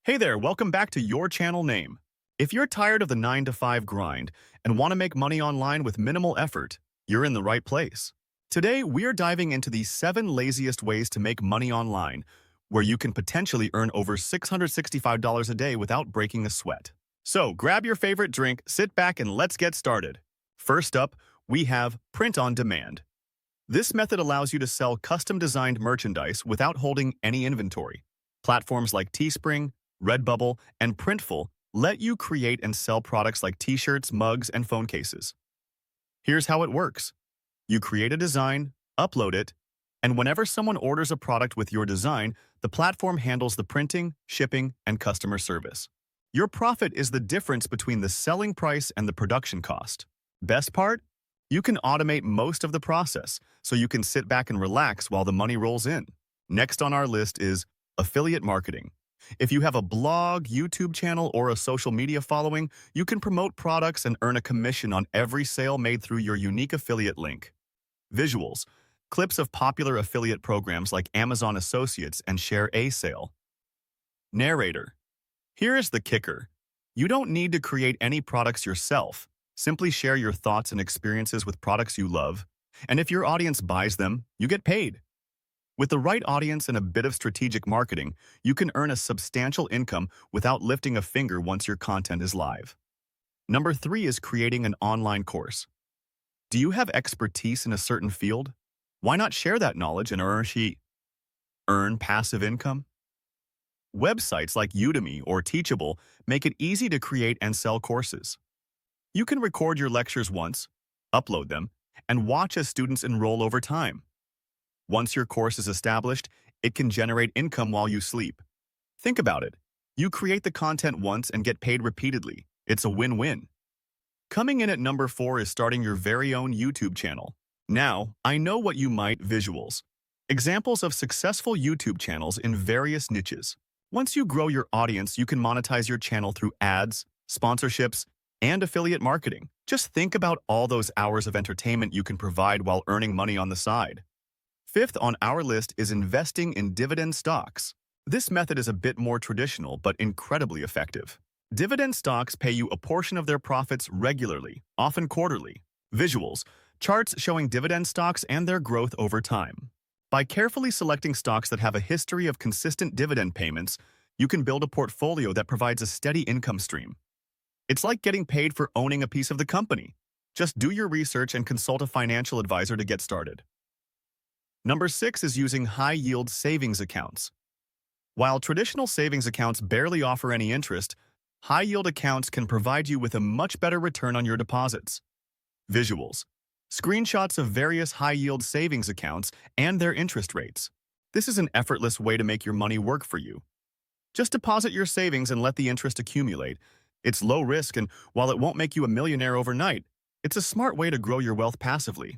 Hey there, welcome back to your channel name. If you're tired of the 9 to 5 grind and want to make money online with minimal effort, you're in the right place. Today, we're diving into the 7 laziest ways to make money online, where you can potentially earn over $665 a day without breaking a sweat. So, grab your favorite drink, sit back, and let's get started. First up, we have print on demand. This method allows you to sell custom-designed merchandise without holding any inventory. Platforms like Teespring, Redbubble, and Printful let you create and sell products like t-shirts, mugs, and phone cases. Here's how it works. You create a design, upload it, and whenever someone orders a product with your design, the platform handles the printing, shipping, and customer service. Your profit is the difference between the selling price and the production cost. Best part? You can automate most of the process, so you can sit back and relax while the money rolls in. Next on our list is affiliate marketing. If you have a blog, YouTube channel, or a social media following, you can promote products and earn a commission on every sale made through your unique affiliate link. Visuals. Clips of popular affiliate programs like Amazon Associates and Share a Sale. Narrator. Here is the kicker. You don't need to create any products yourself. Simply share your thoughts and experiences with products you love, and if your audience buys them, you get paid. With the right audience and a bit of strategic marketing, you can earn a substantial income without lifting a finger once your content is live. Number 3 is creating an online course. Do you have expertise in a certain field? Why not share that knowledge and earn passive income? Websites like Udemy or Teachable make it easy to create and sell courses. You can record your lectures once, upload them, and watch as students enroll over time. Once your course is established, it can generate income while you sleep. Think about it. You create the content once and get paid repeatedly. It's a win-win. Coming in at number 4 is starting your very own YouTube channel. Now, I know what you might visuals. Examples of successful YouTube channels in various niches. Once you grow your audience, you can monetize your channel through ads, sponsorships, and affiliate marketing. Just think about all those hours of entertainment you can provide while earning money on the side. Fifth on our list is investing in dividend stocks. This method is a bit more traditional but incredibly effective. Dividend stocks pay you a portion of their profits regularly, often quarterly. Visuals, charts showing dividend stocks and their growth over time. By carefully selecting stocks that have a history of consistent dividend payments, you can build a portfolio that provides a steady income stream. It's like getting paid for owning a piece of the company. Just do your research and consult a financial advisor to get started. Number 6 is using high-yield savings accounts. While traditional savings accounts barely offer any interest, high-yield accounts can provide you with a much better return on your deposits. Visuals. Screenshots of various high-yield savings accounts and their interest rates. This is an effortless way to make your money work for you. Just deposit your savings and let the interest accumulate. It's low risk, and while it won't make you a millionaire overnight, it's a smart way to grow your wealth passively.